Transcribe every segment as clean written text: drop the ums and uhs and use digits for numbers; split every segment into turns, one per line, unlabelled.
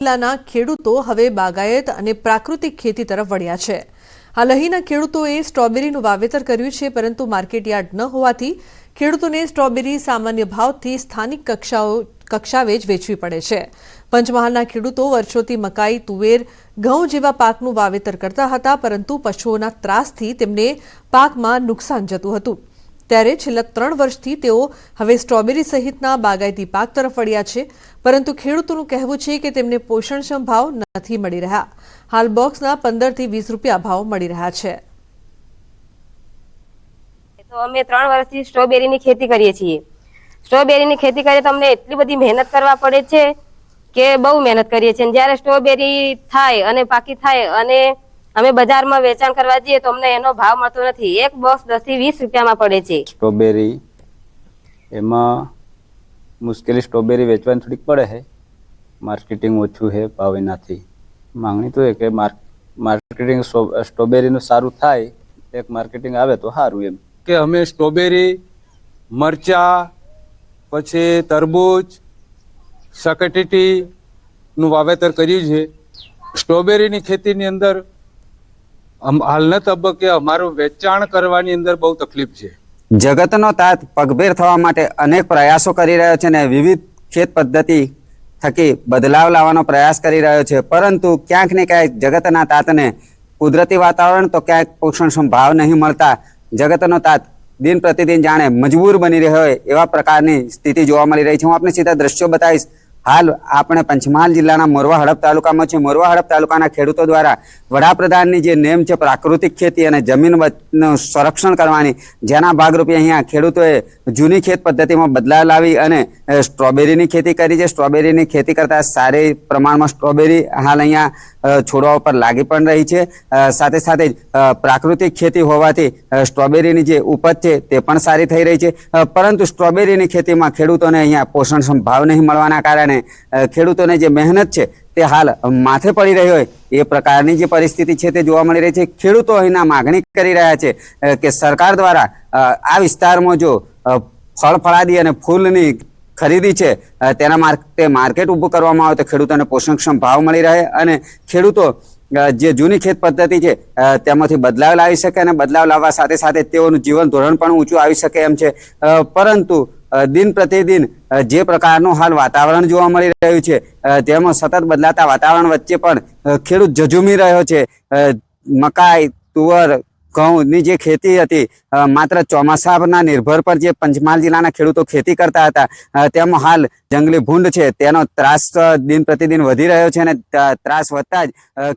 જિલ્લાના ખેડૂતો હવે બાગાયત અને પ્રાકૃતિક ખેતી તરફ વળ્યા છે। હાલ અહીંના ખેડૂતોએ સ્ટ્રોબેરીનું વાવેતર કર્યું છે, પરંતુ માર્કેટયાર્ડ ન હોવાથી ખેડૂતોને સ્ટ્રોબેરી સામાન્ય ભાવથી સ્થાનિક કક્ષાએ જ વેચવી પડે છે। પંચમહાલના ખેડૂતો વર્ષોથી મકાઈ, તુવેર, ઘઉં જેવા પાકનું વાવેતર કરતા હતા, પરંતુ પશુઓના ત્રાસથી તેમને પાકમાં નુકસાન જતું હતું। ત્યારે છેલ્લા 3 વર્ષથી તેઓ હવે સ્ટ્રોબેરી સહિતના બાગાયતી પાક તરફ વળ્યા છે, પરંતુ ખેડૂતોનું કહેવું છે કે તેમને પોષણક્ષમ ભાવ નથી મળી રહ્યા। હાલ બોક્સના 15 થી 20 રૂપિયા ભાવ મળી રહ્યા છે।
તો અમે 3 વર્ષથી સ્ટ્રોબેરીની ખેતી કરીએ છીએ। સ્ટ્રોબેરીની ખેતી કરીએ તો અમને એટલી બધી મહેનત કરવા પડે છે કે બહુ મહેનત કરીએ છીએ। જ્યારે સ્ટ્રોબેરી થાય અને પાકી થાય અને અમે બજારમાં વેચાણ કરવા જઈએ તો અમને એનો ભાવ મળતો નથી। એક બોક્સ 10 થી 20 રૂપિયામાં પડે છે।
સ્ટ્રોબેરી એમાં મુશ્કેલી સ્ટ્રોબેરી વેચવાની થોડીક પડે છે। માર્કેટિંગ ઓછું છે, ભાવ એનાથી માંગણી તો એ કે માર્કેટિંગ સ્ટ્રોબેરીનું સારું થાય, એક માર્કેટિંગ આવે તો સારું એમ
કે અમે સ્ટ્રોબેરી, મરચા, પછી તરબૂચ, સકટેટીનું વાવેતર કર્યું છે। સ્ટ્રોબેરીની ખેતીની અંદર હાલના તબક્કે અમારું વેચાણ કરવાની અંદર બહુ તકલીફ છે।
જગતનો તાત પગભેર થવા માટે અનેક પ્રયાસો કરી રહ્યો છે અને વિવિધ ખેત પદ્ધતિ થકી બદલાવ લાવવાનો પ્રયાસ કરી રહ્યો છે, પરંતુ ક્યાંક ને ક્યાંક જગતના તાતને કુદરતી વાતાવરણ તો ક્યાંક પોષણક્ષમ ભાવ નહીં મળતા જગતનો તાત દિન પ્રતિદિન જાણે મજબૂર બની રહ્યો હોય એવા પ્રકારની સ્થિતિ જોવા મળી રહી છે। હું આપને સીધા દ્રશ્યો બતાવીશ। હાલ આપણે પંચમહાલ જિલ્લાના મોરવા હડપ તાલુકામાં છે। મોરવા હડપ તાલુકાના ખેડૂતો દ્વારા વડાપ્રધાનની જે નેમ છે પ્રાકૃતિક ખેતી અને જમીનનું સંરક્ષણ કરવાની, જેના ભાગરૂપે અહીંયા ખેડૂતોએ જૂની ખેત પદ્ધતિમાં બદલાવ લાવી અને સ્ટ્રોબેરીની ખેતી કરી છે। સ્ટ્રોબેરીની ખેતી કરતા સારી પ્રમાણમાં સ્ટ્રોબેરી હાલ અહીંયા છોડવા ઉપર લાગી પણ રહી છે। સાથે સાથે પ્રાકૃતિક ખેતી હોવાથી સ્ટ્રોબેરીની જે ઉપજ છે તે પણ સારી થઈ રહી છે, પરંતુ સ્ટ્રોબેરીની ખેતીમાં ખેડૂતોને અહીંયા પોષણક્ષમ ભાવ નહીં મળવાના કારણે ખેડૂતોને જે મહેનત છે તે હાલ માથે પડી રહી હોય એ પ્રકારની જે પરિસ્થિતિ છે તે જોવા મળી રહી છે। ખેડૂતો અહીંના માગણી કરી રહ્યા છે કે સરકાર દ્વારા આ વિસ્તારમાં જો ફળ ફળાદી અને ફૂલની ખરીદી છે તેના માટે માર્કેટ ઊભું કરવામાં આવે તો ખેડૂતોને પોષણક્ષમ ભાવ મળી રહે અને ખેડૂતો જે જૂની ખેત પદ્ધતિ છે તેમાંથી બદલાવ લાવી શકે અને બદલાવ લાવવા સાથે સાથે તેઓનું જીવન ધોરણ પણ ઊંચું આવી શકે એમ છે। પરંતુ દિન પ્રતિદિન જે પ્રકારનું હાલ વાતાવરણ જોવા મળી રહ્યું છે તેમાં સતત બદલાતા વાતાવરણ વચ્ચે પણ ખેડૂત ઝઝૂમી રહ્યો છે। મકાઈ, તુવર, ઘઉંની જે ખેતી હતી માત્ર ચોમાસાના નિર્ભર પર જે પંચમહાલ જિલ્લાના ખેડૂતો ખેતી કરતા હતા તેમાં હાલ જંગલી ભૂંડ છે તેનો ત્રાસ દિન પ્રતિદિન વધી રહ્યો છે અને ત્રાસ વધતા જ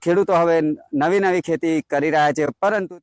ખેડૂતો હવે નવી ખેતી કરી રહ્યા છે, પરંતુ